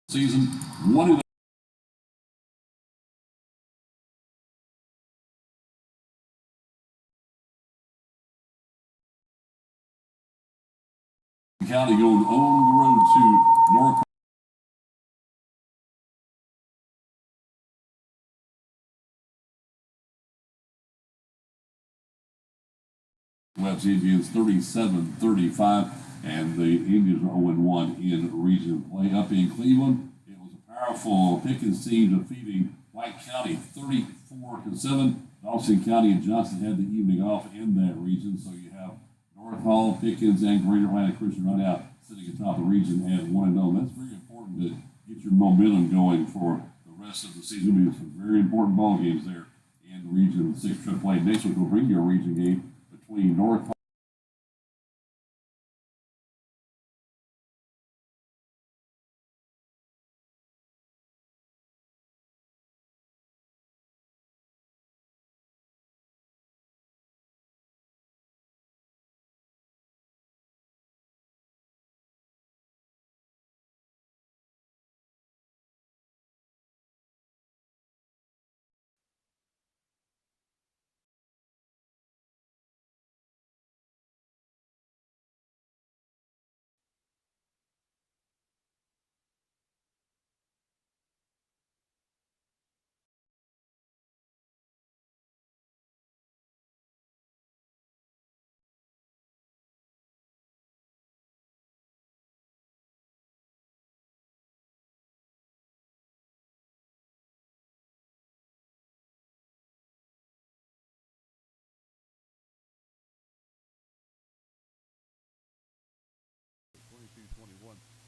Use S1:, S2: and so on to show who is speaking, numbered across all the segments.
S1: season. One County going on the road to North. West Indians 37-35, and the Indians are 0-1 in region play. Up in Cleveland, it was a powerful Pickens team defeating White County 34-7. Dawson County and Johnson had the evening off in that region, so you have North Hall, Pickens, and Greater Atlanta Christian right out sitting atop the region at 1-0. That's very important to get your momentum going for the rest of the season. There'll be some very important ball games there in Region 6 AAA. Next week, we'll bring you a region game between North Hall.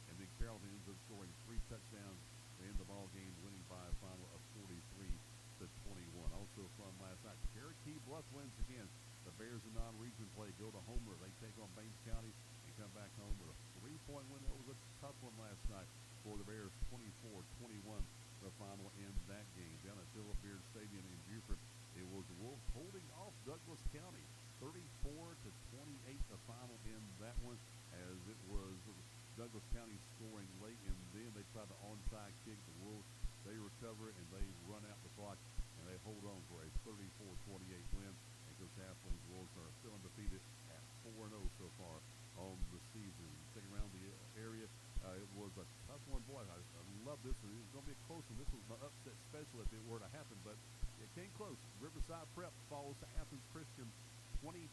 S1: And then Carrollton ends up scoring 3 touchdowns in the ball game, winning by a final of 43-21. Also from last night, Cherokee Bluff wins again. The Bears in non-region play go to Homer. They take on Baines County and come back home with a 3-point win. That was a tough one last night for the Bears, 24-21, the final in that game. Down at Philip Beard Stadium in Beaufort, it was the Wolves holding off Douglas County, 34-28, the final in that one, as it was Douglas County scoring late, and then they tried to onside kick. The Wolves, they recover, and they run out the clock, and they hold on for a 34-28 win. And Coach Halfling's Wolves are still undefeated at 4-0 so far on the season. Sticking around the area, it was a tough one. Boy, I love this one. It was going to be a close one. This was my upset special if it were to happen, but it came close. Riverside Prep falls to Athens Christian 20-18,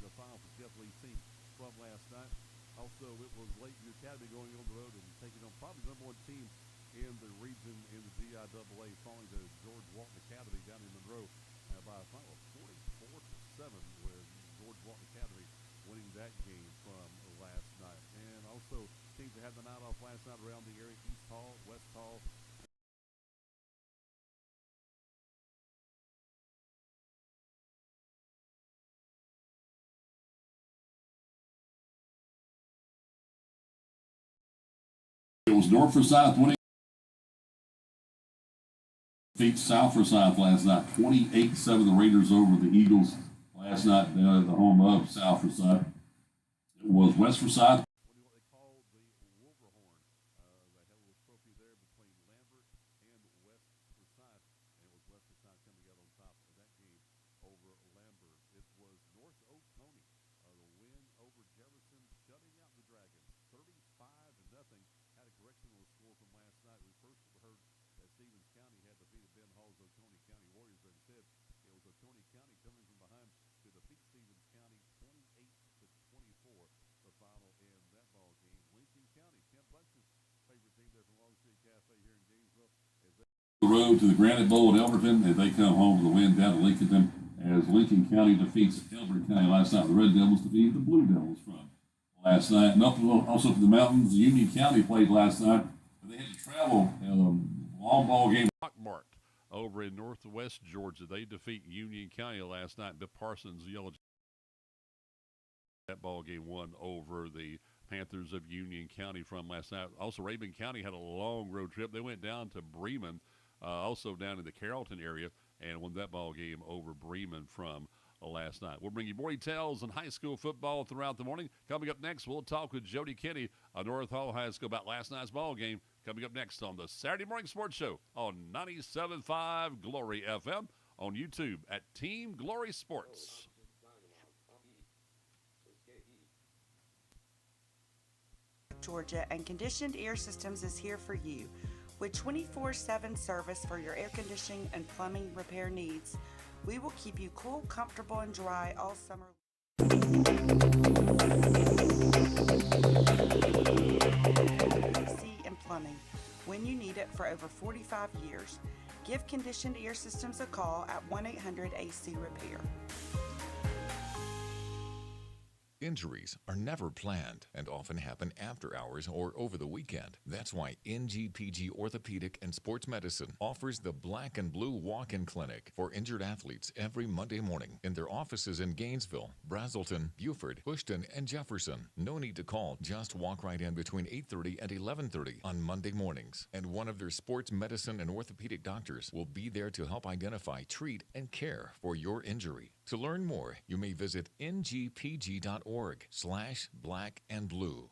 S1: the final for Jeff Lee's team from last night. Also, it was Lakeview Academy going on the road and taking on probably the number one team in the region in the GIAA, falling to George Walton Academy down in Monroe by a final of 44-7, with George Walton Academy winning that game from last night. And also, teams that had the night off last night around the area: East Hall, West Hall. It was North Forsyth winning. Beat South Forsyth last night, 28-7. The Raiders over the Eagles last night at the home of South Forsyth. It was West Forsyth. What they call the Wolverhorn. They had a little trophy there between Lambert and West Forsyth, and it was West Forsyth coming out on top of that game over Lambert. It was North Oconee, the win over Jefferson, shutting out the Dragons, 35-0. Had a correction on the score from last night. We first heard that Stevens County had defeated Ben Hall's Oconee County Warriors, but instead it was Oconee County coming from behind to defeat Stevens County 28-24, the final in that ball game. Lincoln County, Tim Bunch's favorite team there from Long Street Cafe here in Gainesville, as they the road to the Granite Bowl at Elberton, and they come home with a win down to Lincoln, as Lincoln County defeats Elberton County last night. The Red Devils defeated the Blue Devils from last night. And also for the Mountains, Union County played last night. They had to travel long ball game. Marked over in northwest Georgia. They defeat Union County last night. Bill Parsons Yellow that ball game won over the Panthers of Union County from last night. Also, Rabun County had a long road trip. They went down to Bremen, also down in the Carrollton area, and won that ball game over Bremen from last night. We'll bring you more details on high school football throughout the morning. Coming up next, we'll talk with Jody Kenny of North Hall High School about last night's ball game. Coming up next on the Saturday Morning Sports Show on 97.5 Glory FM, on YouTube at Team Glory Sports.
S2: Georgia, and Conditioned Air Systems is here for you. With 24/7 service for your air conditioning and plumbing repair needs, we will keep you cool, comfortable, and dry all summer. AC and plumbing, when you need it for over 45 years. Give Conditioned Air Systems a call at 1-800-AC-REPAIR.
S3: Injuries are never planned and often happen after hours or over the weekend. That's why NGPG Orthopedic and Sports Medicine offers the Black and Blue Walk-In Clinic for injured athletes every Monday morning in their offices in Gainesville, Brazelton, Buford, Bushton, and Jefferson. No need to call. Just walk right in between 8:30 and 11:30 on Monday mornings. And one of their sports medicine and orthopedic doctors will be there to help identify, treat, and care for your injury. To learn more, you may visit ngpg.org/blackandblue.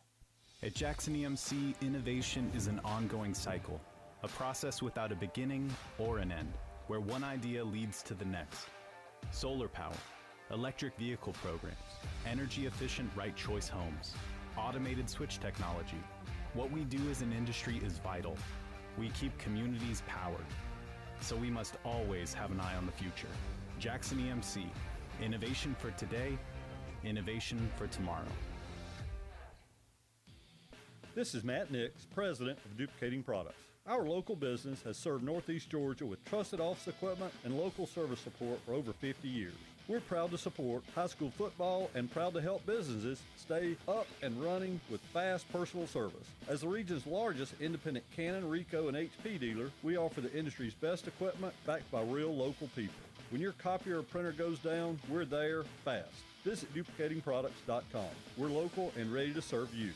S4: At Jackson EMC, innovation is an ongoing cycle, a process without a beginning or an end, where one idea leads to the next. Solar power, electric vehicle programs, energy-efficient right choice homes, automated switch technology. What we do as an industry is vital. We keep communities powered, so we must always have an eye on the future. Jackson EMC, innovation for today, innovation for tomorrow.
S5: This is Matt Nix, president of Duplicating Products. Our local business has served Northeast Georgia with trusted office equipment and local service support for over 50 years. We're proud to support high school football and proud to help businesses stay up and running with fast personal service. As the region's largest independent Canon, Ricoh, and HP dealer, we offer the industry's best equipment backed by real local people. When your copier or printer goes down, we're there fast. Visit duplicatingproducts.com. We're local and ready to serve you.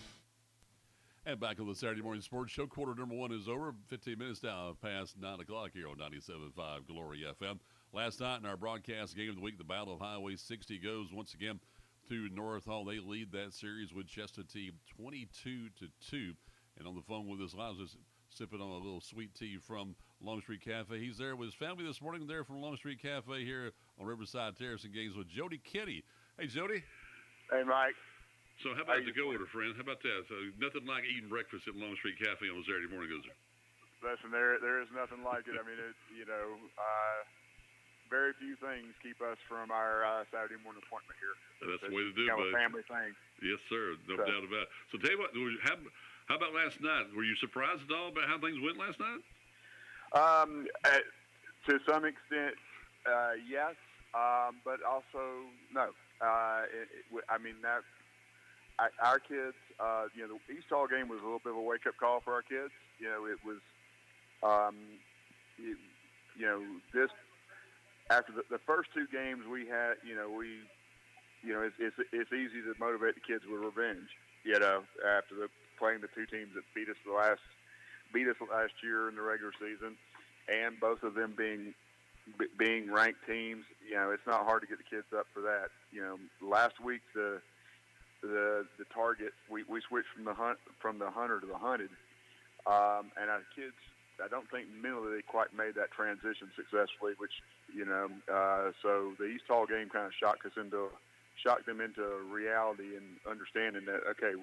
S1: And back on the Saturday Morning Sports Show, quarter number one is over. 15 minutes now past 9 o'clock here on 97.5 Glory FM. Last night in our broadcast game of the week, the Battle of Highway 60 goes once again to North Hall. They lead that series with Chester Team 22-2. And on the phone with us, I was just sipping on a little sweet tea from Longstreet Cafe. He's there with his family this morning there from Longstreet Cafe here on Riverside Terrace in Gainesville. Jody Kitty. Hey, Jody.
S6: Hey, Mike.
S1: So how about the go-order, friend? How about that? So nothing like eating breakfast at Longstreet Cafe on a Saturday morning, is there?
S6: Listen, there is nothing like it. I mean, very few things keep us from our Saturday morning appointment here.
S1: That's the way to do it,
S6: buddy. A family thing.
S1: Yes, sir. No doubt about it. So tell you what, how about last night? Were you surprised at all about how things went last night?
S6: To some extent, yes, but also no. Our kids, the East Hall game was a little bit of a wake-up call for our kids. It was, this after the first two games we had, it's easy to motivate the kids with revenge. After playing the two teams that beat us last year in the regular season, and both of them being ranked teams, it's not hard to get the kids up for that. Last week the target we switched from the hunter to the hunted, and our kids, I don't think mentally they quite made that transition successfully, which so the East Hall game kind of shocked them into reality and understanding that, okay,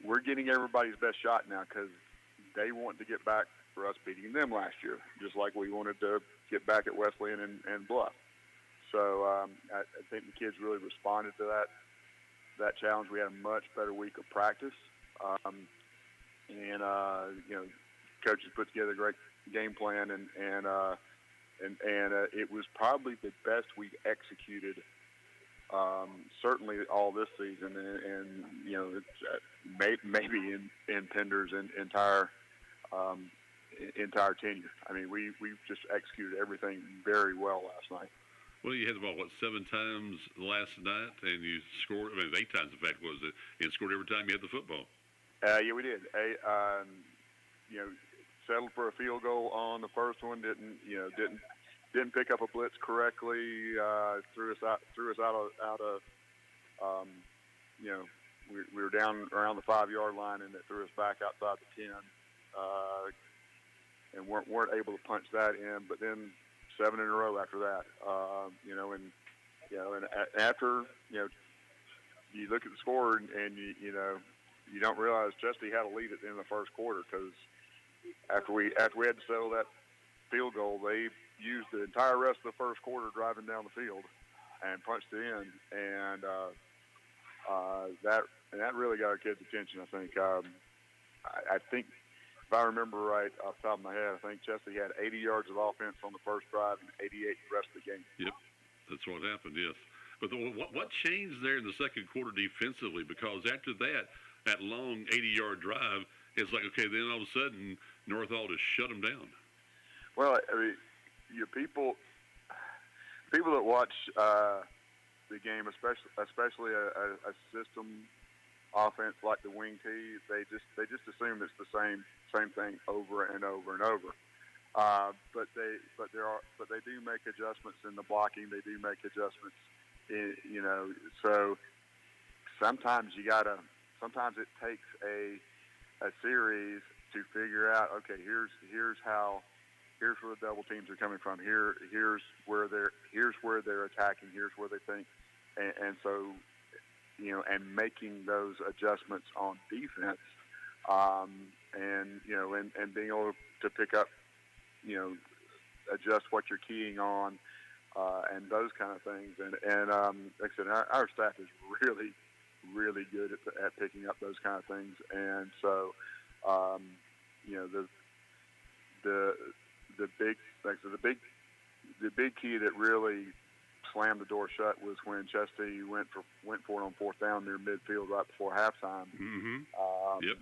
S6: we're getting everybody's best shot now, because they want to get back for us beating them last year, just like we wanted to get back at Wesleyan and Bluff. So I think the kids really responded to that challenge. We had a much better week of practice, coaches put together a great game plan, and it was probably the best we've executed, certainly all this season, and it's maybe in Pender's entire tenure. I mean, we just executed everything very well last night.
S1: Well, you had the ball, 7 times last night, and you scored, 8 times, in fact, was it? And scored every time you had the football. Yeah,
S6: we did. Settled for a field goal on the first one. Didn't pick up a blitz correctly. Threw us out of. We were down around the 5-yard line, and it threw us back outside the 10. and weren't able to punch that in. But then 7 in a row after that, and after you look at the score and you don't realize Chesty had a lead at the end of the first quarter, because after we had to settle that field goal, they used the entire rest of the first quarter driving down the field and punched it in, and that really got our kids' attention. I think. I think, if I remember right off the top of my head, I think Chesty had 80 yards of offense on the first drive and 88 the rest of the game.
S1: Yep, that's what happened. Yes, but what changed there in the second quarter defensively? Because after that long 80-yard drive, it's like, okay, then all of a sudden Northall just shut them down.
S6: Well, I mean, people that watch the game, especially a system offense like the wing tee, they just assume it's the same thing over and over and over. But they do make adjustments in the blocking. They do make adjustments so sometimes sometimes it takes a series to figure out, okay, here's where the double teams are coming from. Here's where they're attacking. Here's where they think, and so and making those adjustments on defense, and being able to pick up, adjust what you're keying on, and those kind of things. And like I said, our staff is really, really good at picking up those kind of things. And so, the big key that really slammed the door shut was when Chesty went for it on fourth down near midfield right before halftime.
S1: Mm-hmm. Yep.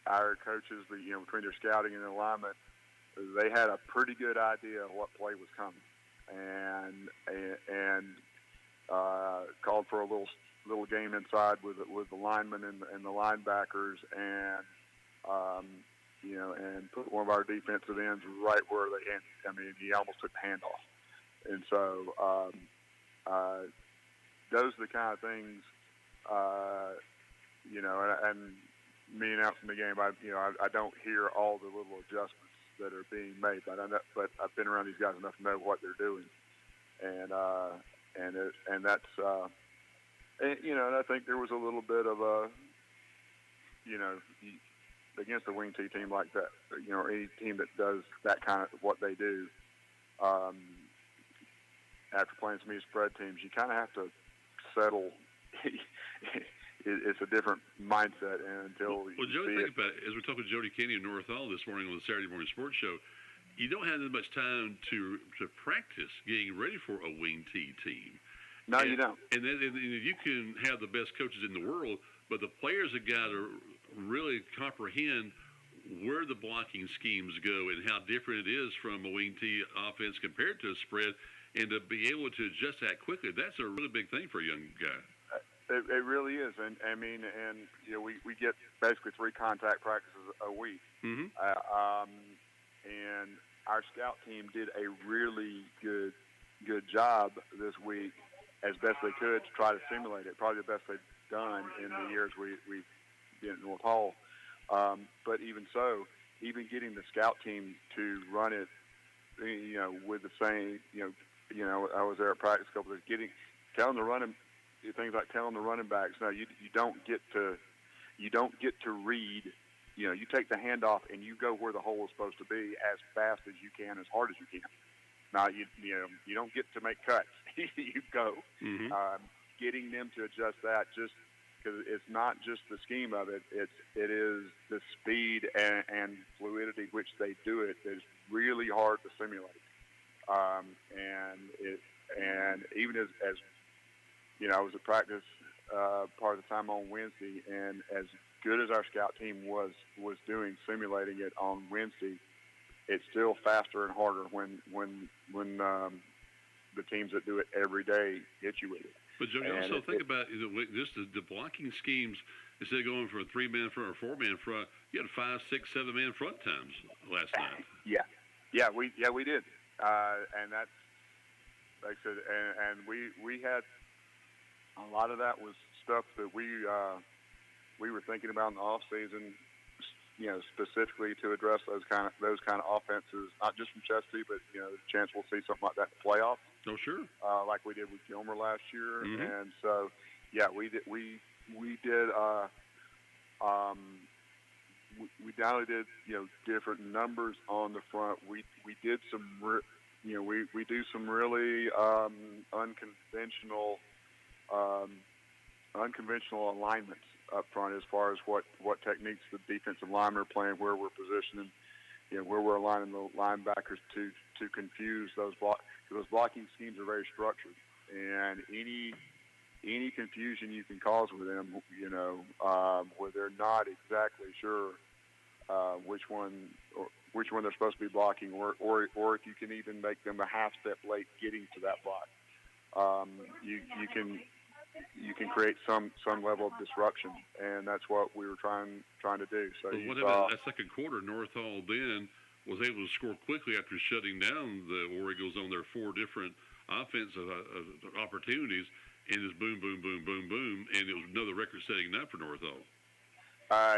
S6: Our coaches, between their scouting and their alignment, they had a pretty good idea of what play was coming, and called for a little game inside with the linemen and the linebackers, and and put one of our defensive ends right where he almost took the handoff. And so those are the kind of things, and me announcing the game, I don't hear all the little adjustments that are being made, but I've been around these guys enough to know what they're doing, and that's and I think there was a little bit of a against a wing T team like that, or any team that does that kind of what they do. After playing some of these spread teams, you kind of have to settle. It's a different mindset until
S1: well, Jody, think about it. As we talked with Jody Kenny and Northall this morning on the Saturday Morning Sports Show, you don't have that much time to practice getting ready for a wing T team.
S6: No, you don't.
S1: And then you can have the best coaches in the world, but the players have got to really comprehend where the blocking schemes go and how different it is from a wing T offense compared to a spread, and to be able to adjust that quickly. That's a really big thing for a young guy.
S6: It really is, and we get basically 3 contact practices a week,
S1: mm-hmm.
S6: And our scout team did a really good job this week, as best they could, to try to simulate it. Probably the best they've done in the years we've been at North Hall. But even so, even getting the scout team to run it, with the same, I was there at practice a couple of days, telling the running. Things like telling the running backs, no, you don't get to read. You take the handoff and you go where the hole is supposed to be as fast as you can, as hard as you can. Now you don't get to make cuts. You go.
S1: Mm-hmm.
S6: Getting them to adjust that, just because it's not just the scheme of it. It is the speed and fluidity which they do it is really hard to simulate. And even as I was at practice part of the time on Wednesday, and as good as our scout team was doing simulating it on Wednesday, it's still faster and harder when the teams that do it every day hit you with it.
S1: But Joey, also think about just the blocking schemes. Instead of going for a 3-man front or 4-man front, you had 5, 6, 7-man front times last night.
S6: Yeah, we did, and that's like I said, and we had. A lot of that was stuff that we were thinking about in the off season, specifically to address those kind of offenses, not just from Chesapeake, but the chance we'll see something like that in the playoffs.
S1: Oh, sure.
S6: Like we did with Gilmer last year,
S1: Mm-hmm.
S6: and so we did. We not only did different numbers on the front. We did some we do some really unconventional alignments up front as far as what techniques the defensive linemen are playing, where we're positioning, where we're aligning the linebackers to confuse those those blocking schemes are very structured, and any confusion you can cause with them, where they're not exactly sure which one they're supposed to be blocking, or if you can even make them a half step late getting to that block, you can create some level of disruption, and that's what we were trying to do. So
S1: what about that second quarter? North Hall then was able to score quickly after shutting down the War Eagles on their 4 different offensive opportunities, and just boom, boom, boom, boom, boom, and it was another record-setting night for North Hall.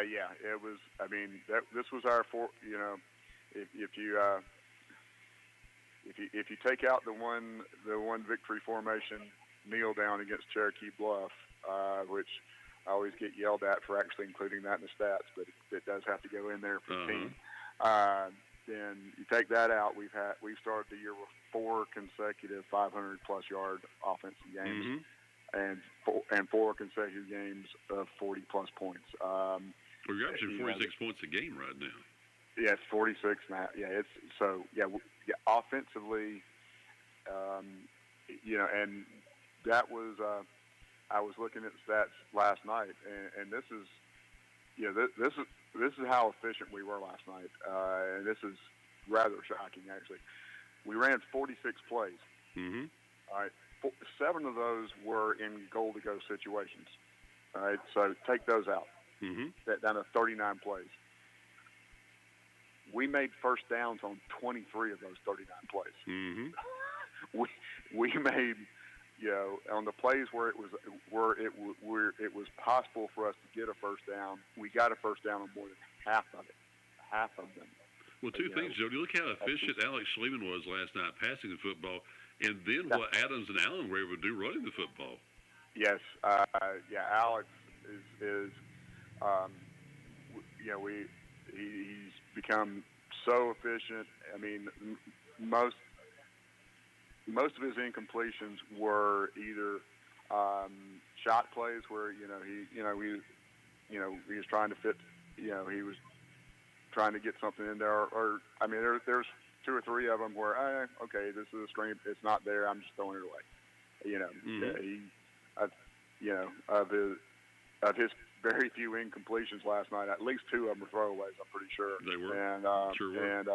S6: Yeah, it was. I mean, this was our if you take out the one victory formation kneel down against Cherokee Bluff, which I always get yelled at for actually including that in the stats, but it does have to go in there for the team. Then you take that out, we've started the year with 4 consecutive 500-plus yard offensive games, and 4 consecutive games of 40-plus points.
S1: Well, you're averaging 46 points a game right now.
S6: Yeah, it's 46 now. Yeah, it's so offensively, and that was I was looking at the stats last night, and this is this is how efficient we were last night, and this is rather shocking actually. We ran 46 plays. All right, 7 of those were in goal-to-go situations. All right, so take those out. That down to 39 plays. We made first downs on 23 of those 39 plays. We made, on the plays where it was possible for us to get a first down, we got a first down on more than half of them.
S1: Well, two things, Joe. You look how efficient Alex Schliemann was last night passing the football, and then what Adams and Allen were able to do running the football.
S6: Yes, Alex is he's become so efficient. I mean, most of his incompletions were either shot plays where he was trying to fit, he was trying to get something in there, or I mean, there's 2 or 3 of them where okay, this is a screen, it's not there, I'm just throwing it away. Of his very few incompletions last night, at least 2 of them were throwaways, I'm pretty sure.
S1: They were.
S6: And
S1: sure were.
S6: And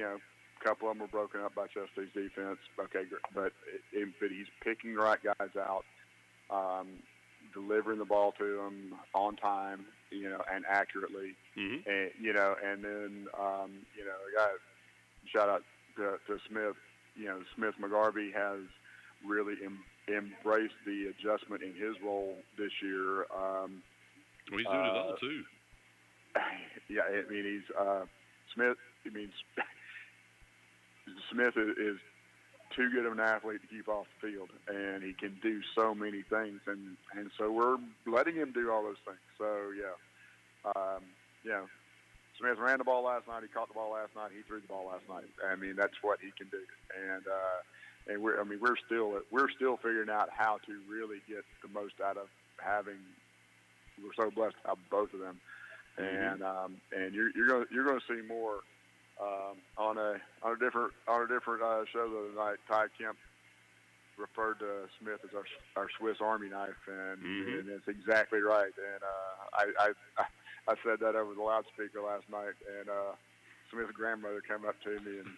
S6: a couple of them were broken up by Chesapeake's defense. Okay, but he's picking the right guys out, delivering the ball to them on time, and accurately. And then I got shout out to Smith. Smith McGarvey has really embraced the adjustment in his role this year.
S1: Well, he's doing it all too.
S6: Yeah, I mean he's Smith. I mean Smith is too good of an athlete to keep off the field, and he can do so many things, and so we're letting him do all those things. So Smith ran the ball last night. He caught the ball last night. He threw the ball last night. I mean, that's what he can do, and we're still figuring out how to really get the most out of having. We're so blessed to have both of them, and you're going to see more on a different show the other night. Ty Kemp referred to Smith as our Swiss Army knife, and it's exactly right. And I said that over the loudspeaker last night, and Smith's grandmother came up to me and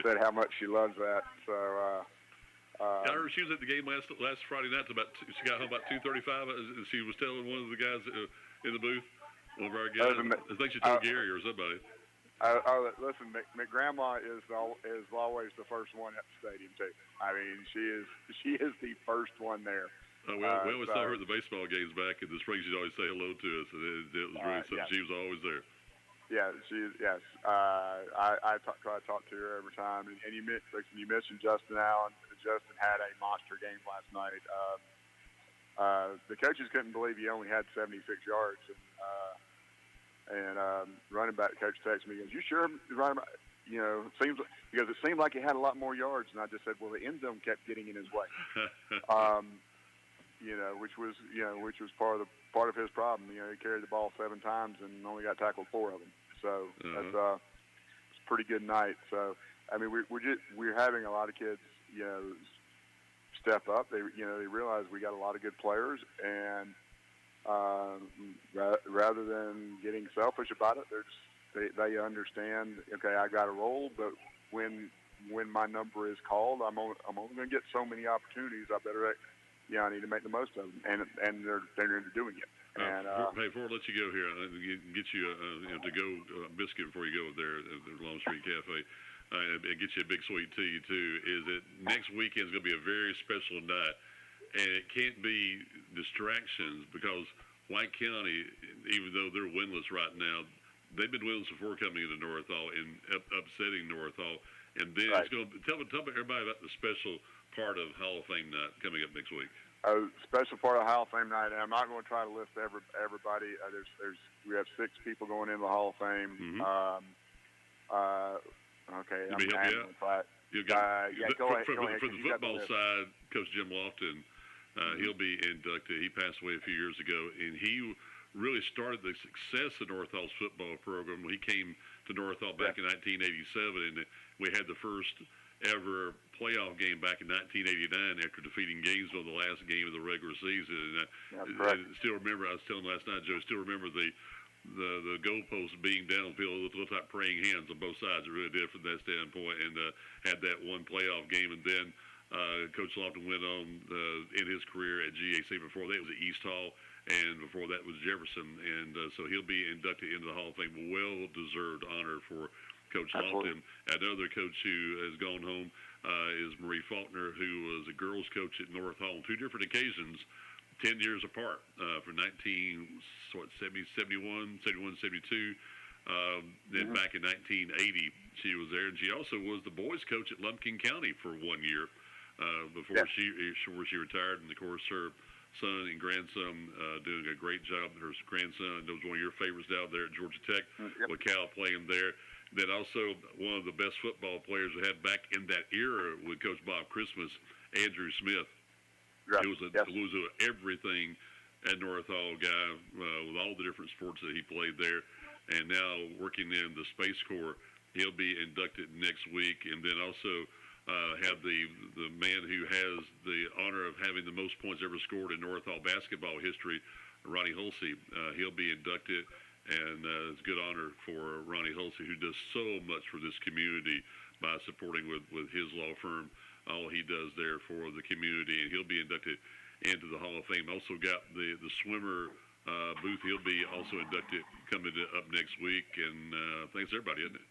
S6: said how much she loves that. So
S1: I heard she was at the game last Friday night. She got home about 2:35. She was telling one of the guys in the booth, one of our guys. I think she told Gary or somebody.
S6: Listen, McGrandma is always the first one at the stadium too. I mean, she is the first one there.
S7: We always saw her at the baseball games back in the spring. She'd always say hello to us, and it was really something. Yeah. She was always there.
S6: Yeah, yes. I try to talk to her every time. And you mentioned Justin Allen. Justin had a monster game last night. The coaches couldn't believe he only had 76 yards. And running back coach texted me, he goes, "You sure running back?" It seemed like he had a lot more yards. And I just said, well, the end zone kept getting in his way. Which was part of his problem. He carried the ball 7 times and only got tackled 4 of them. So it's a pretty good night. So I mean, we're having a lot of kids, step up. They realize we got a lot of good players, and rather than getting selfish about it, they understand. Okay, I got a role, but when my number is called, I'm only going to get so many opportunities. I need to make the most of them, and they're doing it. And
S7: before I let you go here, get you to go biscuit before you go there at the Long Street Cafe, and get you a big sweet tea too. Is that next weekend is going to be a very special night, and it can't be distractions because White County, even though they're winless right now, they've been winless before coming into North Hall and upsetting North Hall. And then it's going to tell everybody about the special part of Hall of Fame night coming up next week.
S6: A special part of Hall of Fame night, and I'm not going to try to list everybody. We have 6 people going into the Hall of Fame.
S7: Mm-hmm.
S6: Okay,
S7: Let me help you out.
S6: Go ahead.
S7: From the football side, Coach Jim Lofton, he'll be inducted. He passed away a few years ago, and he really started the success of North Hall's football program. He came to North Hall back in 1987, and we had the first ever playoff game back in 1989 after defeating Gainesville the last game of the regular season. And I still remember, I was telling last night, Joe, still remember the goalposts being downfield. It looked like praying hands on both sides. It really did from that standpoint, and had that one playoff game. And then Coach Lofton went on in his career at GAC. Before that, it was at East Hall, and before that was Jefferson. And so he'll be inducted into the Hall of Fame. Well-deserved honor for Coach Lofton. Another coach who has gone home is Marie Faulkner, who was a girls coach at North Hall on 2 different occasions, 10 years apart, from 71, 72. Then back in 1980, she was there, and she also was the boys coach at Lumpkin County for 1 year before she retired. And of course, her son and grandson doing a great job. Her grandson, that was one of your favorites down there at Georgia Tech, with Cal playing there. Then also one of the best football players we had back in that era with Coach Bob Christmas, Andrew Smith.
S6: Right.
S7: He was everything at North Hall guy with all the different sports that he played there. And now working in the Space Corps, he'll be inducted next week. And then also have the man who has the honor of having the most points ever scored in North Hall basketball history, Ronnie Hulsey. He'll be inducted. And it's a good honor for Ronnie Hulsey, who does so much for this community by supporting with his law firm, all he does there for the community. And he'll be inducted into the Hall of Fame. Also got the swimmer Booth. He'll be also inducted coming up next week. And thanks everybody, isn't it?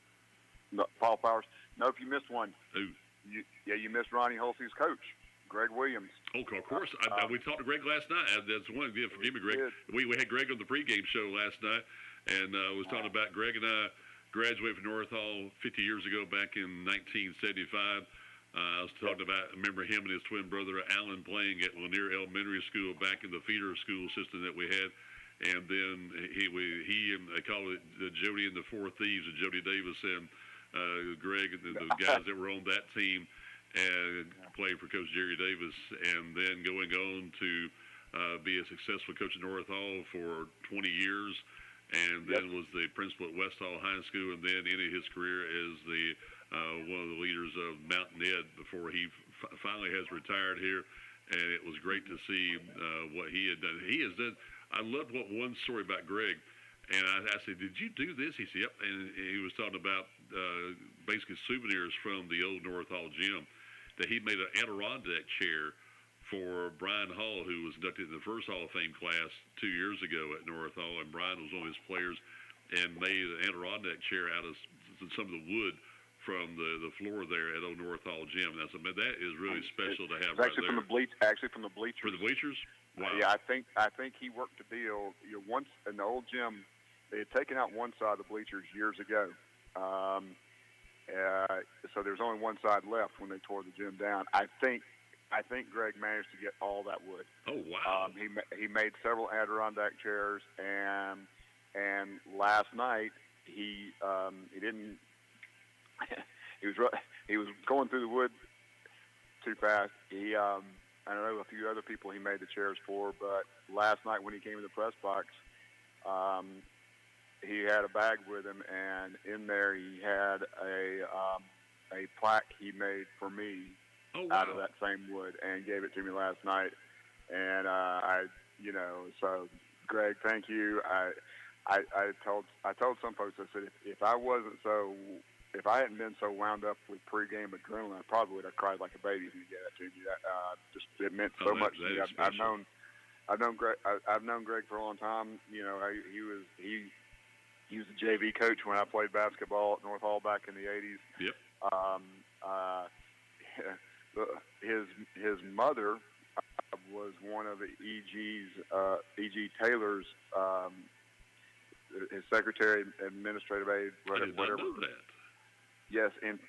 S6: No, Paul Powers. No, if you missed one.
S7: Who?
S6: You missed Ronnie Hulsey's coach, Greg Williams.
S7: Oh, of course. We talked to Greg last night. That's one. Yeah, forgive me, Greg. We had Greg on the pregame show last night. And was talking about Greg and I graduated from North Hall 50 years ago back in 1975. I was talking about, I remember him and his twin brother Alan playing at Lanier Elementary School back in the feeder school system that we had. And then he and they call it Jody and the Four Thieves, and Jody Davis and Greg and the guys that were on that team and played for Coach Jerry Davis. And then going on to be a successful coach at North Hall for 20 years. And then was the principal at West Hall High School, and then ended his career as one of the leaders of Mountain Ed before he finally has retired here. And it was great to see what he had done. He has done. I loved one story about Greg, and I said, "Did you do this?" He said, "Yep." And he was talking about basically souvenirs from the old North Hall gym. That he made an Adirondack chair for Brian Hall, who was inducted in the first Hall of Fame class 2 years ago at North Hall, and Brian was one of his players, and made an Adirondack chair out of some of the wood from the floor there at Old North Hall Gym. That's that is really special to have
S6: It's
S7: right
S6: actually
S7: there.
S6: Actually from the bleachers.
S7: For the bleachers? Wow.
S6: Yeah, I think he worked a deal. Once in the old gym, they had taken out one side of the bleachers years ago. So there's only one side left when they tore the gym down. I think Greg managed to get all that wood.
S7: Oh wow!
S6: He made several Adirondack chairs, and last night he didn't. he was going through the wood too fast. I know a few other people he made the chairs for, but last night when he came to the press box, he had a bag with him, and in there he had a plaque he made for me out of that same wood, and gave it to me last night. And so Greg, thank you. I told some folks, I said, if I hadn't been so wound up with pregame adrenaline, I probably would have cried like a baby when you get that to me. It meant so much to me. I've known Greg for a long time. He was a JV coach when I played basketball at North Hall back in the '80s.
S7: Yep.
S6: His mother was one of E.G. Taylor's his secretary, administrative aide, whatever.
S7: I did not know that.
S6: Yes, and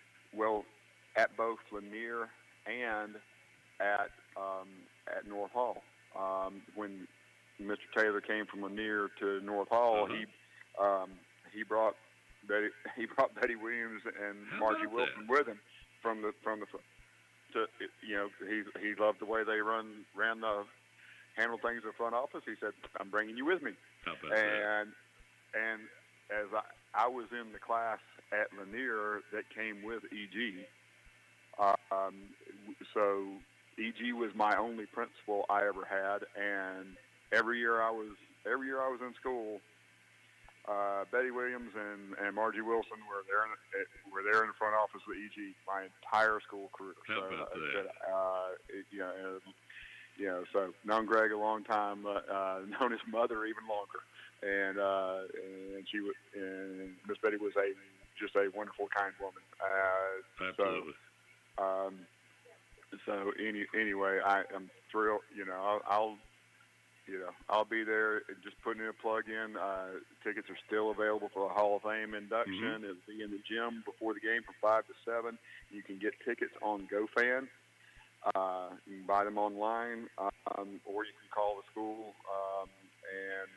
S6: at both Lanier and at North Hall. When Mr. Taylor came from Lanier to North Hall, he brought Betty Williams and Margie Wilson with him from the he loved the way they handled things in the front office. He said, "I'm bringing you with me."
S7: How about that?
S6: And as I was in the class at Lanier that came with E.G., so E.G. was my only principal I ever had, and every year I was in school, Betty Williams and Margie Wilson were there in the front office with E.G. my entire school career.
S7: How about that?
S6: So known Greg a long time, known his mother even longer, and Miss Betty was just a wonderful, kind woman.
S7: Absolutely.
S6: So anyway, I'm thrilled. I'll be there. Just putting a plug in. Tickets are still available for the Hall of Fame induction.
S7: Mm-hmm.
S6: It'll be in the gym before the game from 5 to 7. You can get tickets on GoFan. You can buy them online, or you can call the school and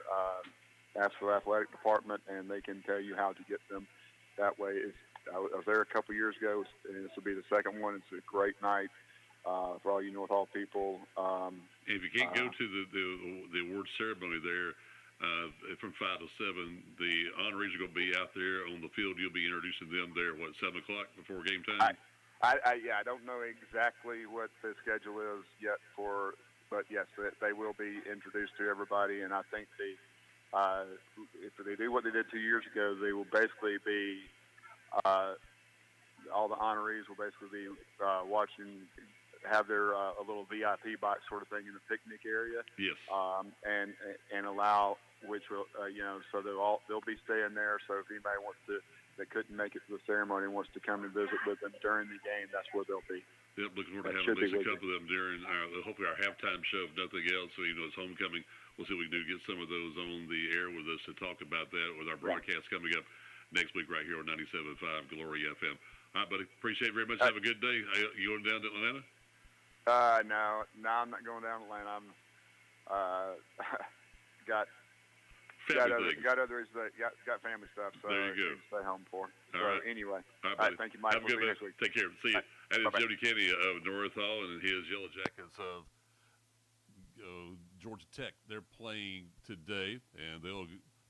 S6: ask for the athletic department, and they can tell you how to get them. That way, I was there a couple years ago, and this will be the second one. It's a great night for all you North Hall people.
S7: If you can't go to the award ceremony there from 5 to 7, the honorees are going to be out there on the field. You'll be introducing them there, 7 o'clock before game time?
S6: I don't know exactly what the schedule is yet but yes, they will be introduced to everybody, and I think if they do what they did 2 years ago, they will basically be all the honorees will basically be have their a little VIP box sort of thing in the picnic area.
S7: Yes.
S6: And allow, which will so they'll be staying there. So if anybody that couldn't make it to the ceremony wants to come and visit with them during the game, that's where they'll be.
S7: Yep, looking forward to having at least a couple of them during hopefully our halftime show, if nothing else. So it's homecoming. We'll see what we can do to get some of those on the air with us to talk about that with our broadcast coming up next week right here on 97.5 Glory FM. All right, buddy. Appreciate it very much. Have a good day. You going down to Atlanta?
S6: No, I'm not going down to Atlanta. I'm got family stuff, so
S7: there you go.
S6: I can stay home for.
S7: All right.
S6: Anyway,
S7: all
S6: right, thank you, Mike.
S7: Have a good
S6: see you
S7: man.
S6: next week.
S7: Take care. See you. And it's
S6: Bye-bye.
S7: Jody Kenny of North Hall and his Yellow Jackets of Georgia Tech. They're playing today, and they'll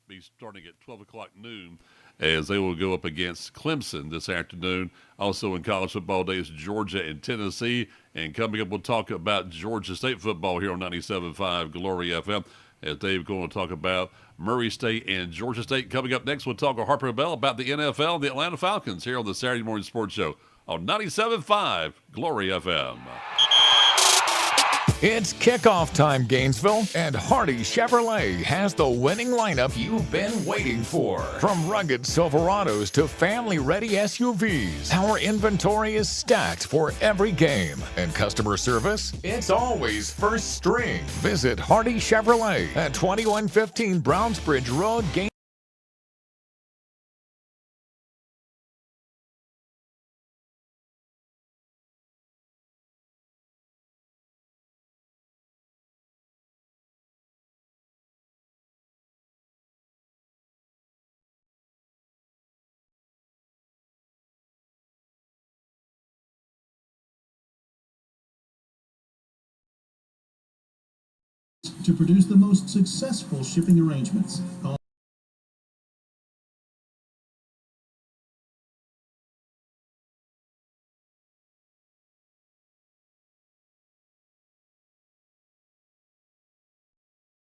S7: be starting at 12 o'clock noon as they will go up against Clemson this afternoon. Also in college football days, Georgia and Tennessee. And coming up, we'll talk about Georgia State football here on 97.5 Glory FM. As Dave's going to talk about Murray State and Georgia State. Coming up next, we'll talk to Harper Bell about the NFL and the Atlanta Falcons here on the Saturday Morning Sports Show on 97.5 Glory FM.
S3: It's kickoff time, Gainesville, and Hardy Chevrolet has the winning lineup you've been waiting for. From rugged Silverados to family-ready SUVs, our inventory is stacked for every game. And customer service? It's always first string. Visit Hardy Chevrolet at 2115 Brownsbridge Road, Gainesville.
S8: To produce the most successful shipping arrangements.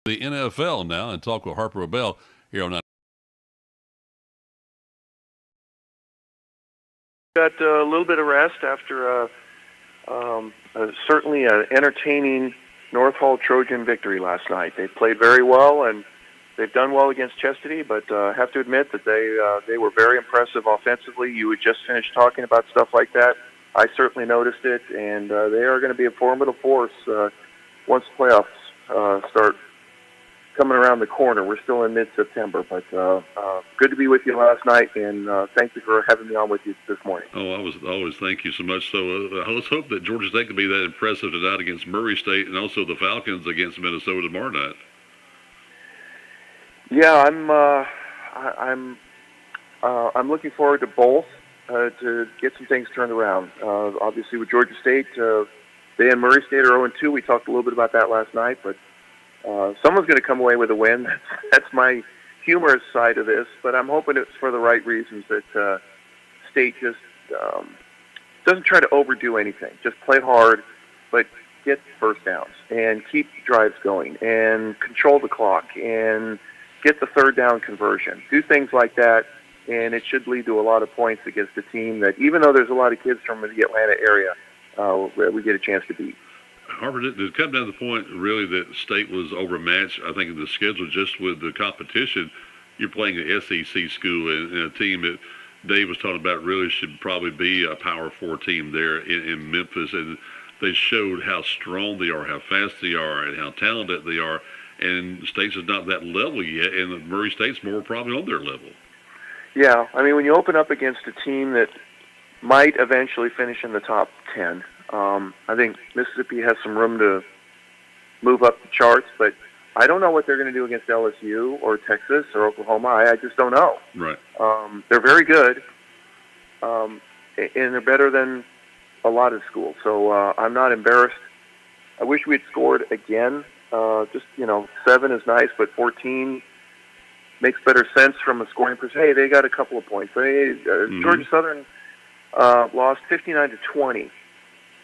S7: The NFL now and talk with Harper O'Bell here on.
S9: Got a little bit of rest after certainly an entertaining North Hall Trojan victory last night. They played very well, and they've done well against Chastity, but I have to admit that they were very impressive offensively. You had just finished talking about stuff like that. I certainly noticed it, and they are going to be a formidable force once the playoffs start coming around the corner. We're still in mid-September, but good to be with you last night, and thank you for having me on with you this morning.
S7: Oh, I always thank you so much. So let's hope that Georgia State can be that impressive tonight against Murray State, and also the Falcons against Minnesota tomorrow night.
S9: Yeah, I'm looking forward to both to get some things turned around. Obviously, with Georgia State, they and Murray State are 0-2. We talked a little bit about that last night, but someone's going to come away with a win. That's my humorous side of this, but I'm hoping it's for the right reasons, that State just doesn't try to overdo anything. Just play hard, but get first downs and keep drives going and control the clock and get the third down conversion. Do things like that, and it should lead to a lot of points against a team that, even though there's a lot of kids from the Atlanta area, we get a chance to beat.
S7: Harvard, did it come down to the point, really, that State was overmatched, I think, in the schedule just with the competition? You're playing an SEC school and a team that Dave was talking about really should probably be a Power 4 team there in Memphis. And they showed how strong they are, how fast they are, and how talented they are. And State's is not that level yet, and Murray State's more probably on their level. Yeah,
S9: I mean, when you open up against a team that might eventually finish in the top 10, I think Mississippi has some room to move up the charts, but I don't know what they're going to do against LSU or Texas or Oklahoma. I just don't know.
S7: Right.
S9: They're very good, and they're better than a lot of schools. So I'm not embarrassed. I wish we had scored again. 7 is nice, but 14 makes better sense from a scoring perspective. Hey, they got a couple of points. Georgia Southern lost 59-20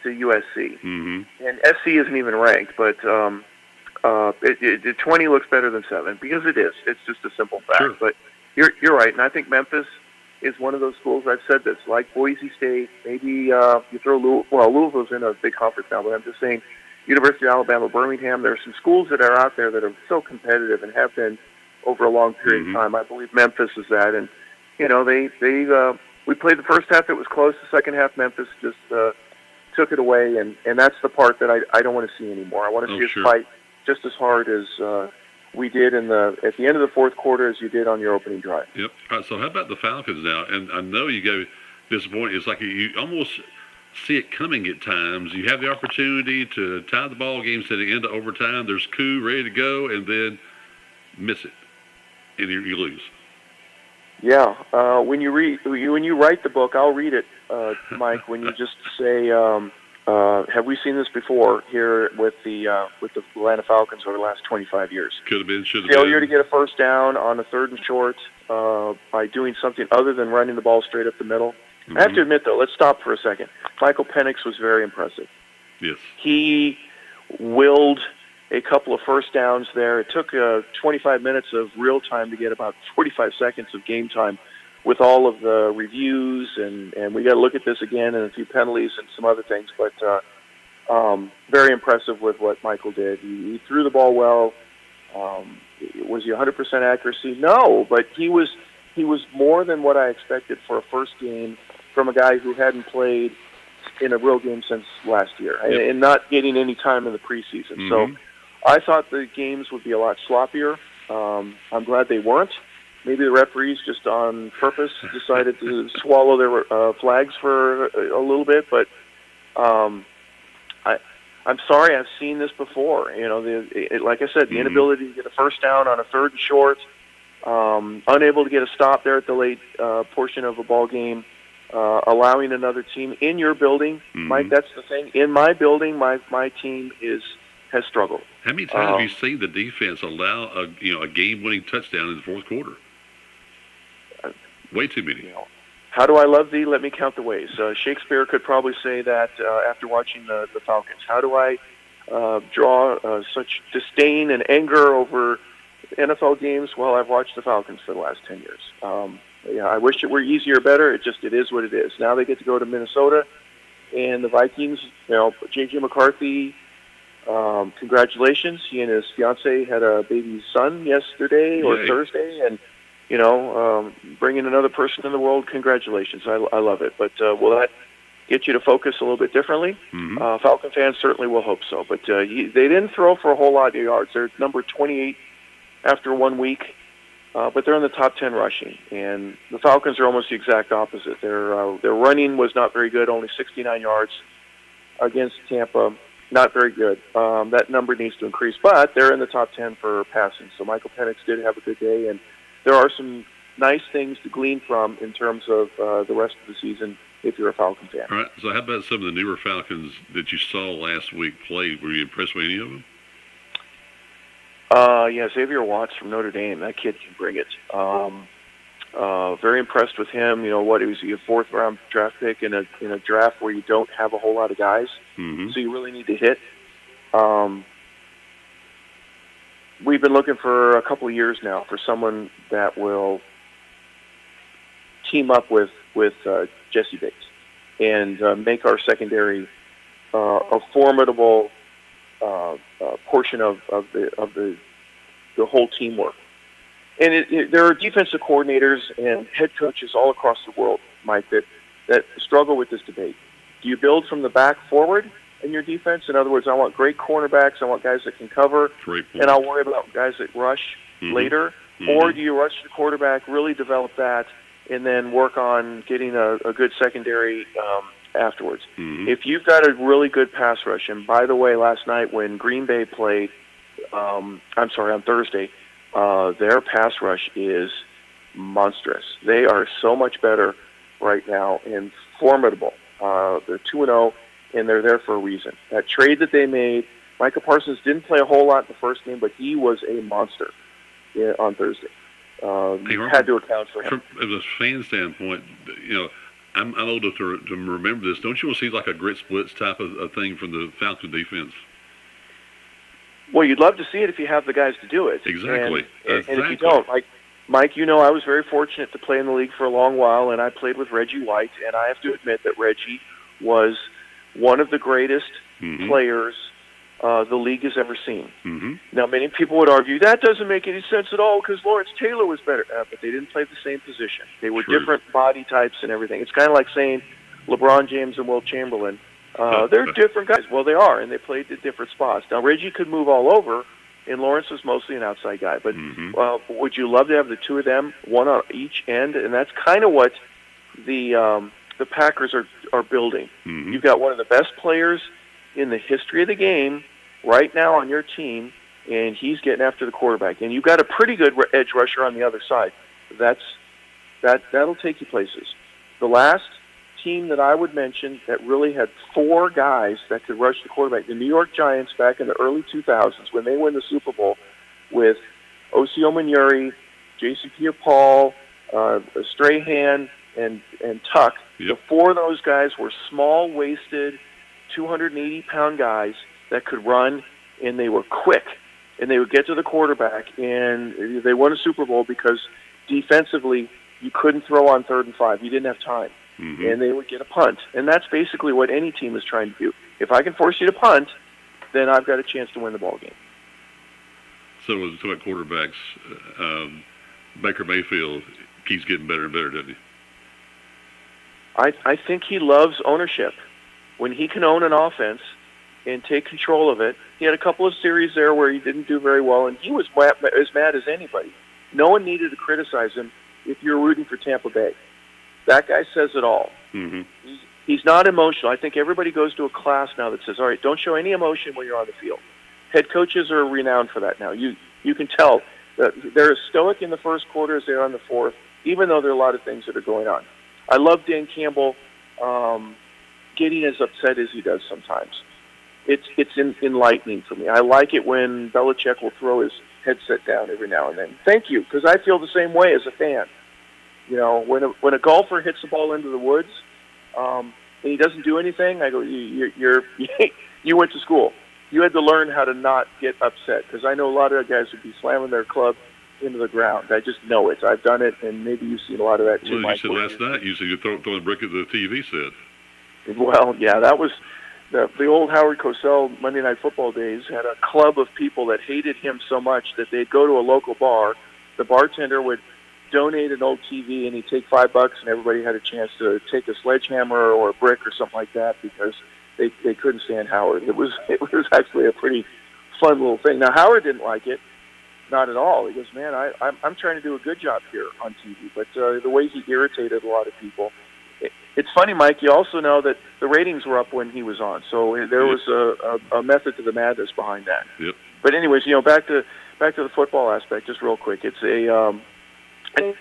S9: to USC, and SC isn't even ranked, but 20 looks better than 7 because it is. It's just a simple fact.
S7: Sure.
S9: But you're right, and I think Memphis is one of those schools. I've said this, like Boise State. Maybe you throw Louisville's in a big conference now, but I'm just saying, University of Alabama, Birmingham. There are some schools that are out there that are so competitive and have been over a long period of time. I believe Memphis is that, and we played the first half. It was close. The second half, Memphis just took it away, and that's the part that I don't want to see anymore. I want to see us fight just as hard as we did at the end of the fourth quarter as you did on your opening drive.
S7: Yep. All right, so how about the Falcons now? And I know you go disappointed. It's like you almost see it coming at times. You have the opportunity to tie the ball game to the end of overtime. There's coup ready to go, and then miss it, and you lose.
S9: Yeah. When you write the book, I'll read it, Mike. When you just say, "Have we seen this before here with the Atlanta Falcons over the last 25 years?"
S7: Could have been, should have been.
S9: Failure to get a first down on a 3rd and short by doing something other than running the ball straight up the middle. I have to admit, though, let's stop for a second. Michael Penix was very impressive.
S7: Yes.
S9: He willed a couple of first downs there. It took 25 minutes of real time to get about 45 seconds of game time with all of the reviews, and we got to look at this again and a few penalties and some other things. But Very impressive with what Michael did. He threw the ball well. Was he 100% accuracy? No, but he was more than what I expected for a first game from a guy who hadn't played in a real game since last year, and not getting any time in the preseason.
S7: Mm-hmm.
S9: So I thought the games would be a lot sloppier. I'm glad they weren't. Maybe the referees just on purpose decided to swallow their flags for a little bit, but I'm sorry, I've seen this before. You know, like I said, the inability to get a first down on a third and short, unable to get a stop there at the late portion of a ball game, allowing another team in your building. Mike, that's the thing. In my building, my team has struggled.
S7: How many times have you seen the defense allow a game-winning touchdown in the fourth quarter? Way too many.
S9: You know, how do I love thee? Let me count the ways. Shakespeare could probably say that after watching the Falcons. How do I draw such disdain and anger over NFL games? Well, I've watched the Falcons for the last 10 years. I wish it were easier or better. It is what it is. Now they get to go to Minnesota, and the Vikings, J.J. McCarthy, congratulations. He and his fiancée had a baby son yesterday or Thursday, and bringing another person in the world, congratulations. I love it. But will that get you to focus a little bit differently? Falcon fans certainly will hope so. But they didn't throw for a whole lot of yards. They're number 28 after 1 week, but they're in the top 10 rushing. And the Falcons are almost the exact opposite. Their running was not very good, only 69 yards against Tampa. Not very good. That number needs to increase. But they're in the top 10 for passing. So Michael Penix did have a good day, and there are some nice things to glean from in terms of the rest of the season if you're a Falcon fan.
S7: All right. So how about some of the newer Falcons that you saw last week play? Were you impressed with any of them?
S9: Xavier Watts from Notre Dame. That kid can bring it. Very impressed with him. What he was a fourth-round draft pick in a draft where you don't have a whole lot of guys, so you really need to hit. We've been looking for a couple of years now for someone that will team up with Jesse Bates and make our secondary a formidable portion of the whole teamwork. And there are defensive coordinators and head coaches all across the world, Mike, that struggle with this debate. Do you build from the back forward in your defense? In other words, I want great cornerbacks, I want guys that can cover, and I'll worry about guys that rush later. Or do you rush the quarterback, really develop that, and then work on getting a good secondary afterwards? If you've got a really good pass rush, and by the way, last night when Green Bay played, on Thursday, their pass rush is monstrous. They are so much better right now and formidable. They're 2-0, and they're there for a reason. That trade that they made, Micah Parsons didn't play a whole lot in the first game, but he was a monster on Thursday. You had to account for him.
S7: From a fan standpoint, I'm old enough to remember this. Don't you want to see like a grit splits type of thing from the Falcon defense?
S9: Well, you'd love to see it if you have the guys to do it.
S7: Exactly.
S9: And if you don't, Mike, I was very fortunate to play in the league for a long while, and I played with Reggie White, and I have to admit that Reggie was one of the greatest players the league has ever seen. Now, many people would argue that doesn't make any sense at all because Lawrence Taylor was better, but they didn't play the same position. They were different body types and everything. It's kind of like saying LeBron James and Wilt Chamberlain. They're different guys. Well, they are, and they played at different spots. Now, Reggie could move all over, and Lawrence was mostly an outside guy. But would you love to have the two of them, one on each end? And that's kind of what the Packers are building. You've got one of the best players in the history of the game right now on your team, and he's getting after the quarterback. And you've got a pretty good edge rusher on the other side. That'll take you places. The last team that I would mention that really had four guys that could rush the quarterback, the New York Giants back in the early 2000s when they win the Super Bowl with Osi Omenuri, J.C. Pierre-Paul, Strahan, and Tuck. The four of those guys were small-waisted, 280-pound guys that could run, and they were quick, and they would get to the quarterback, and they won a Super Bowl because defensively you couldn't throw on 3rd and 5. You didn't have time. and they would get a punt. And that's basically what any team is trying to do. If I can force you to punt, then I've got a chance to win the ball game.
S7: So, as about quarterbacks, Baker Mayfield keeps getting better and better, doesn't he?
S9: I think he loves ownership. When he can own an offense and take control of it, he had a couple of series there where he didn't do very well, and he was as mad as anybody. No one needed to criticize him if you're rooting for Tampa Bay. That guy says it all.
S7: Mm-hmm.
S9: He's not emotional. I think everybody goes to a class now that says, all right, don't show any emotion when you're on the field. Head coaches are renowned for that now. You can tell that they're as stoic in the first quarter as they are in the fourth, even though there are a lot of things that are going on. I love Dan Campbell getting as upset as he does sometimes. It's enlightening for me. I like it when Belichick will throw his headset down every now and then. Thank you, because I feel the same way as a fan. You know, when a golfer hits the ball into the woods and he doesn't do anything, I go, you went to school. You had to learn how to not get upset, because I know a lot of guys would be slamming their club into the ground. I just know it. I've done it, and maybe you've seen a lot of that too.
S7: Well, you said last night, you said you throwing a brick at the TV set.
S9: Well, yeah, that was the old Howard Cosell Monday Night Football days. Had a club of people that hated him so much that they'd go to a local bar. The bartender would donate an old TV, and he'd take $5, and everybody had a chance to take a sledgehammer or a brick or something like that, because they couldn't stand Howard. It was actually a pretty fun little thing. Now, Howard didn't like it. Not at all. He goes, man, I'm trying to do a good job here on TV. But the way he irritated a lot of people. It's funny, Mike, you also know that the ratings were up when he was on. So there was a method to the madness behind that.
S7: Yep.
S9: But anyways, back to the football aspect, just real quick. It's it's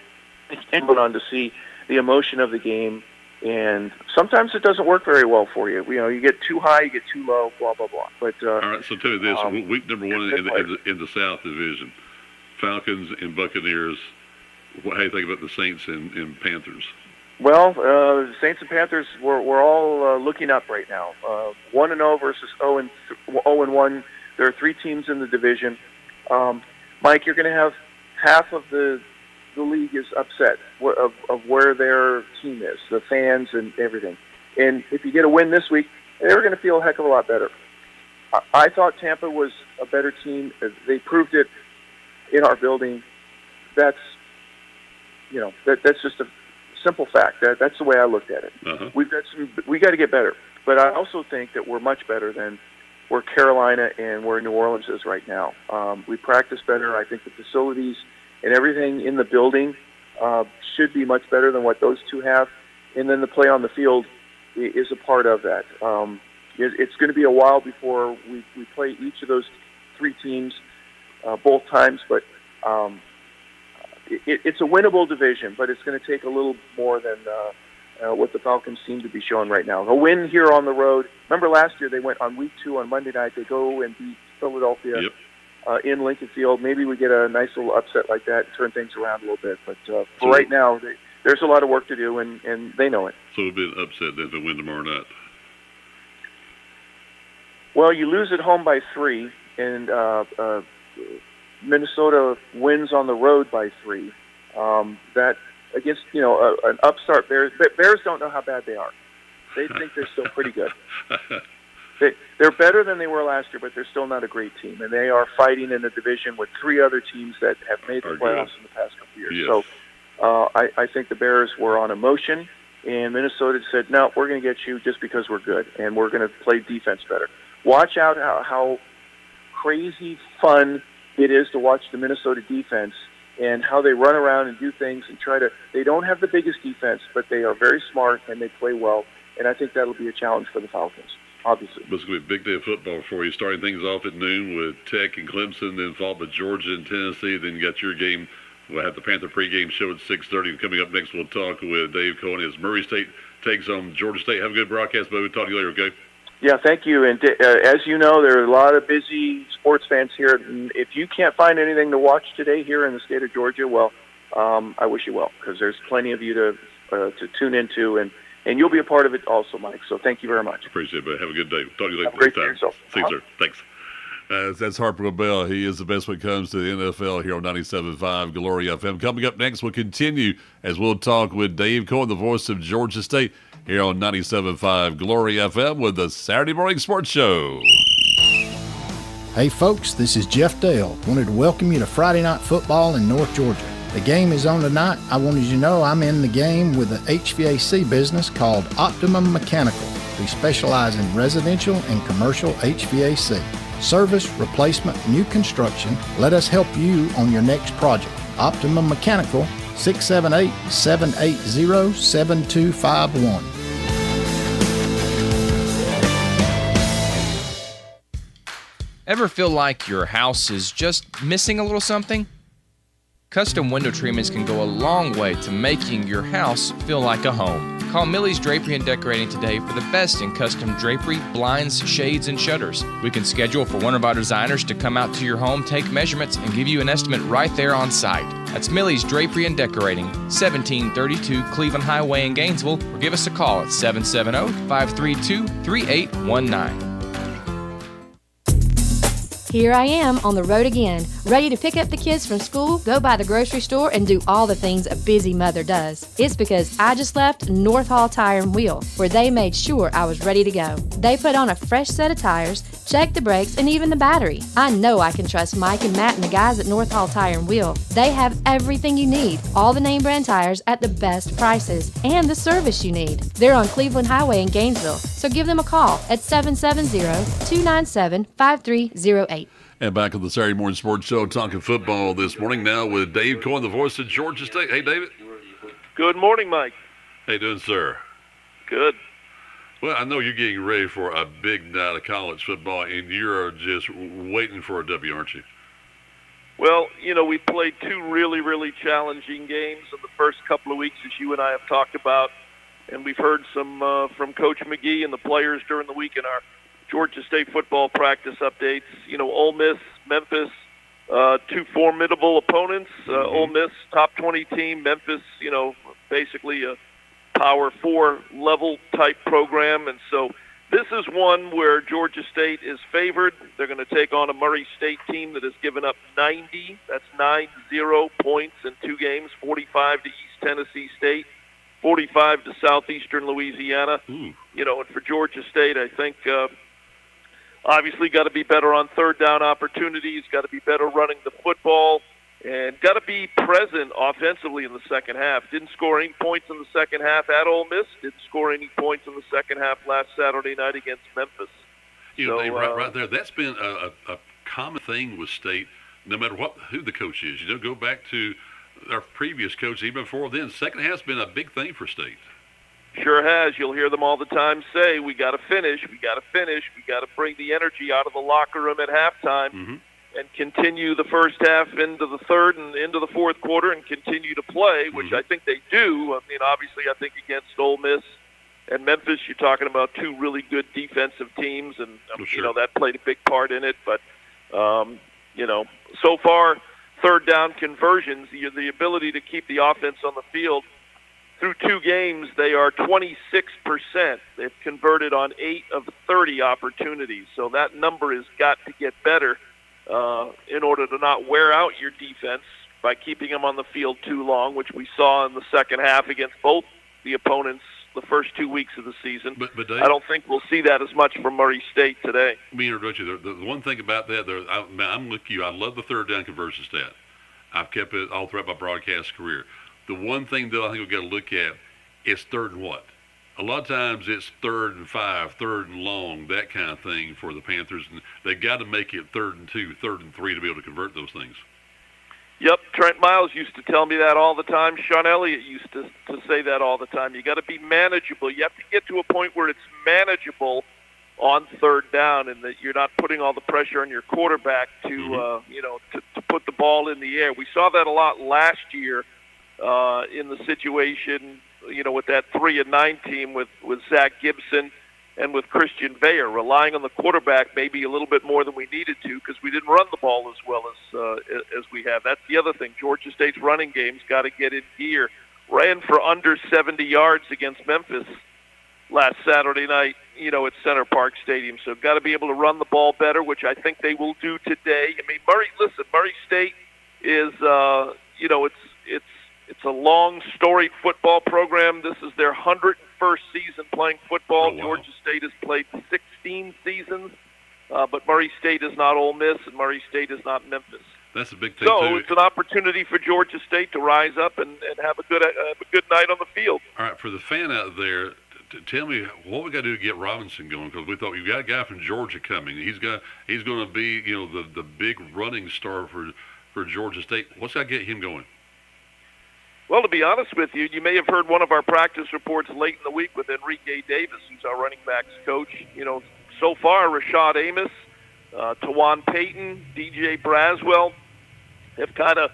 S9: going on to see the emotion of the game. And sometimes it doesn't work very well for you. You get too high, you get too low, blah, blah, blah. But
S7: all right, so tell me this. Week number one in the South Division, Falcons and Buccaneers, how do you think about the Saints and Panthers?
S9: Well, the Saints and Panthers, we're all looking up right now. 1-0 versus 0-1. There are three teams in the division. Mike, you're going to have half of the league is upset of where their team is, the fans and everything. And if you get a win this week, they're going to feel a heck of a lot better. I thought Tampa was a better team. They proved it in our building. That's just a simple fact. That's the way I looked at it.
S7: Uh-huh.
S9: We got to get better. But I also think that we're much better than where Carolina and where New Orleans is right now. We practice better. I think the facilities and everything in the building should be much better than what those two have. And then the play on the field is a part of that. It's going to be a while before we play each of those three teams both times, but it's a winnable division, but it's going to take a little more than what the Falcons seem to be showing right now. A win here on the road. Remember last year they went on week 2 on Monday night. They go and beat Philadelphia.
S7: Yep.
S9: In Lincoln Field. Maybe we get a nice little upset like that and turn things around a little bit. But for right now, there's a lot of work to do, and they know it.
S7: So it'll be an upset then if they win tomorrow night.
S9: Well, you lose at home by 3, and Minnesota wins on the road by 3. That against an upstart Bears. Bears don't know how bad they are. They think they're still pretty good. They're better than they were last year, but they're still not a great team. And they are fighting in a division with 3 other teams that have made the playoffs in the past couple of years.
S7: Yes.
S9: So I think the Bears were on emotion, and Minnesota said, no, we're going to get you just because we're good, and we're going to play defense better. Watch out how crazy fun it is to watch the Minnesota defense and how they run around and do things and they don't have the biggest defense, but they are very smart and they play well. And I think that'll be a challenge for the Falcons. Obviously.
S7: It's going to be a big day of football for you, starting things off at noon with Tech and Clemson, then followed by Georgia and Tennessee. Then you got your game. We'll have the Panther pregame show at 6:30. Coming up next, we'll talk with Dave Cohen as Murray State takes on Georgia State. Have a good broadcast, buddy. We'll talk to you later, okay?
S9: Yeah, thank you. And as you know, there are a lot of busy sports fans here. And if you can't find anything to watch today here in the state of Georgia, well, I wish you well, because there's plenty of you to tune into, and you'll be a part of it also, Mike. So thank you very much.
S7: Appreciate it, but have a good day. Talk to you later.
S9: Have a great day yourself.
S7: See you, sir. Thanks. That's Harper LaBelle. He is the best when it comes to the NFL here on 97.5 Glory FM. Coming up next, we'll continue as we'll talk with Dave Cohen, the voice of Georgia State, here on 97.5 Glory FM with the Saturday Morning Sports Show.
S10: Hey folks, this is Jeff Dale. Wanted to welcome you to Friday Night Football in North Georgia. The game is on tonight. I wanted you to know I'm in the game with an HVAC business called Optimum Mechanical. We specialize in residential and commercial HVAC. Service, replacement, new construction. Let us help you on your next project. Optimum Mechanical, 678-780-7251.
S11: Ever feel like your house is just missing a little something? Custom window treatments can go a long way to making your house feel like a home. Call Millie's Drapery and Decorating today for the best in custom drapery, blinds, shades, and shutters. We can schedule for one of our designers to come out to your home, take measurements, and give you an estimate right there on site. That's Millie's Drapery and Decorating, 1732 Cleveland Highway in Gainesville, or give us a call at 770-532-3819.
S12: Here I am on the road again, ready to pick up the kids from school, go by the grocery store, and do all the things a busy mother does. It's because I just left North Hall Tire and Wheel, where they made sure I was ready to go. They put on a fresh set of tires, checked the brakes, and even the battery. I know I can trust Mike and Matt and the guys at North Hall Tire and Wheel. They have everything you need, all the name brand tires at the best prices, and the service you need. They're on Cleveland Highway in Gainesville, so give them a call at 770-297-5308.
S7: And back on the Saturday Morning Sports Show, talking football this morning now with Dave Cohen, the voice of Georgia State. Hey, David.
S13: Good morning, Mike.
S7: How you doing, sir?
S13: Good.
S7: Well, I know you're getting ready for a big night of college football, and you're just waiting for a W, aren't you?
S13: Well, you know, we played two really, really challenging games in the first couple of weeks, as you and I have talked about, and we've heard some from Coach McGee and the players during the week in our Georgia State football practice updates. You know, Ole Miss, Memphis, two formidable opponents. Ole Miss, top 20 team. Memphis, you know, basically a Power 4 level type program. And so this is one where Georgia State is favored. They're going to take on a Murray State team that has given up 90. That's 90 points in two games, 45 to East Tennessee State, 45 to Southeastern Louisiana. You know, and for Georgia State, I think obviously got to be better on third down opportunities, got to be better running the football, and got to be present offensively in the second half. Didn't score any points in the second half at Ole Miss. Didn't score any points in the second half last Saturday night against Memphis.
S7: You know, right there, that's been a common thing with State, no matter who the coach is. You know, go back to our previous coach, even before then. Second half's been a big thing for State.
S13: Sure has. You'll hear them all the time say, we got to finish, we got to finish, we got to bring the energy out of the locker room at halftime and continue the first half into the third and into the fourth quarter and continue to play, which I think they do. I mean, obviously, I think against Ole Miss and Memphis, you're talking about two really good defensive teams, and, you know, that played a big part in it. But, you know, so far, third down conversions, the ability to keep the offense on the field. Through two games, they are 26%. They've converted on 8 of 30 opportunities. So that number has got to get better in order to not wear out your defense by keeping them on the field too long, which we saw in the second half against both the opponents the first 2 weeks of the season.
S7: But Dave,
S13: I don't think we'll see that as much from Murray State today.
S7: Me and Richard, the one thing about that, I'm with you. I love the third down conversion stat. I've kept it all throughout my broadcast career. The one thing, though, I think we've got to look at is third and what? A lot of times it's 3rd and 5, 3rd and long, that kind of thing for the Panthers. And they've got to make it 3rd and 2, 3rd and 3 to be able to convert those things.
S13: Yep, Trent Miles used to tell me that all the time. Sean Elliott used to say that all the time. You got to be manageable. You have to get to a point where it's manageable on third down, and that you're not putting all the pressure on your quarterback to you know, to put the ball in the air. We saw that a lot last year in the situation, you know, with that 3-9 team with Zach Gibson and with Christian Veyer, relying on the quarterback maybe a little bit more than we needed to because we didn't run the ball as well as we have. That's the other thing. Georgia State's running game's got to get in gear. Ran for under 70 yards against Memphis last Saturday night at Center Park Stadium. So got to be able to run the ball better, which I think they will do today. I mean, Murray State is, it's a long, storied football program. This is their 101st season playing football.
S7: Oh, wow.
S13: Georgia State has played 16 seasons, but Murray State is not Ole Miss, and Murray State is not Memphis.
S7: That's a big thing,
S13: so
S7: too.
S13: It's an opportunity for Georgia State to rise up and have a good night on the field.
S7: All right, for the fan out there, tell me what we got to do to get Robinson going, because we thought we've got a guy from Georgia coming. He's going to be the big running star for Georgia State. What's got to get him going?
S13: Well, to be honest with you, you may have heard one of our practice reports late in the week with Enrique Davis, who's our running backs coach. So far, Rashad Amos, Tawan Payton, DJ Braswell have kind of,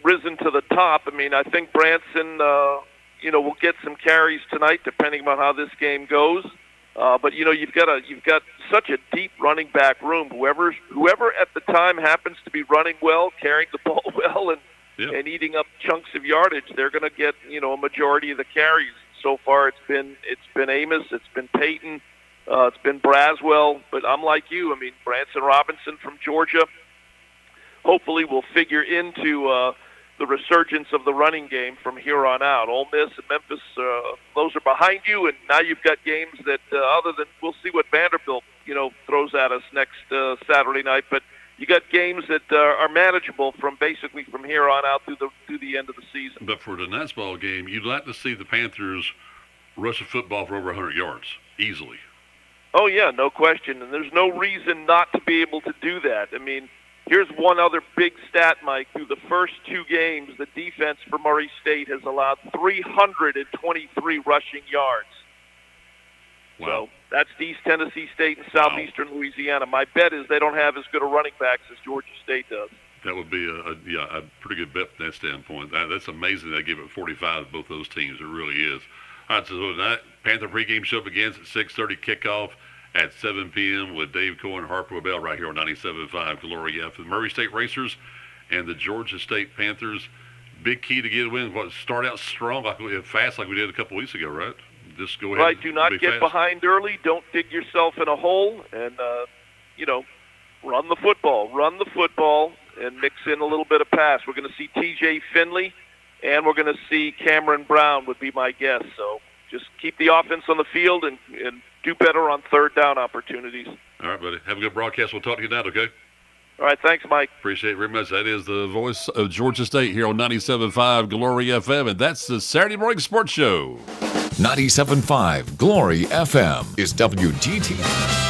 S13: risen to the top. I mean, I think Branson, will get some carries tonight, depending on how this game goes. But you've got such a deep running back room. Whoever at the time happens to be running well, carrying the ball well, and eating up chunks of yardage, they're going to get a majority of the carries. So far, it's been Amos, it's been Payton, it's been Braswell. But I'm like you. I mean, Branson Robinson from Georgia hopefully will figure into the resurgence of the running game from here on out. Ole Miss and Memphis, those are behind you, and now you've got games that other than we'll see what Vanderbilt throws at us next Saturday night, but you got games that are manageable from here on out through the end of the season.
S7: But for tonight's ball game, you'd like to see the Panthers rush a football for over 100 yards easily.
S13: Oh yeah, no question, and there's no reason not to be able to do that. I mean, here's one other big stat, Mike. Through the first two games, the defense for Murray State has allowed 323 rushing yards.
S7: Wow.
S13: So that's East Tennessee State and Southeastern Louisiana. My bet is they don't have as good a running backs as Georgia State does.
S7: That would be a pretty good bet from that standpoint. That's amazing they give it 45 to both those teams. It really is. All right, so tonight, Panther pregame show begins at 6:30, kickoff at 7 p.m. with Dave Cohen, Harper Bell right here on 97.5 Glory FM. The Murray State Racers and the Georgia State Panthers. Big key to get a win. Start out strong, fast like we did a couple weeks ago, right? Just go ahead.
S13: Right, do not get behind early. Don't dig yourself in a hole, and run the football, and mix in a little bit of pass. We're going to see T.J. Finley, and we're going to see Cameron Brown would be my guess. So just keep the offense on the field and do better on third down opportunities.
S7: All right, buddy. Have a good broadcast. We'll talk to you tonight, okay?
S13: All right, thanks, Mike.
S7: Appreciate it very much. That is the voice of Georgia State here on 97.5 Glory FM, and that's the Saturday Morning Sports Show.
S3: 97.5 Glory FM is WGT.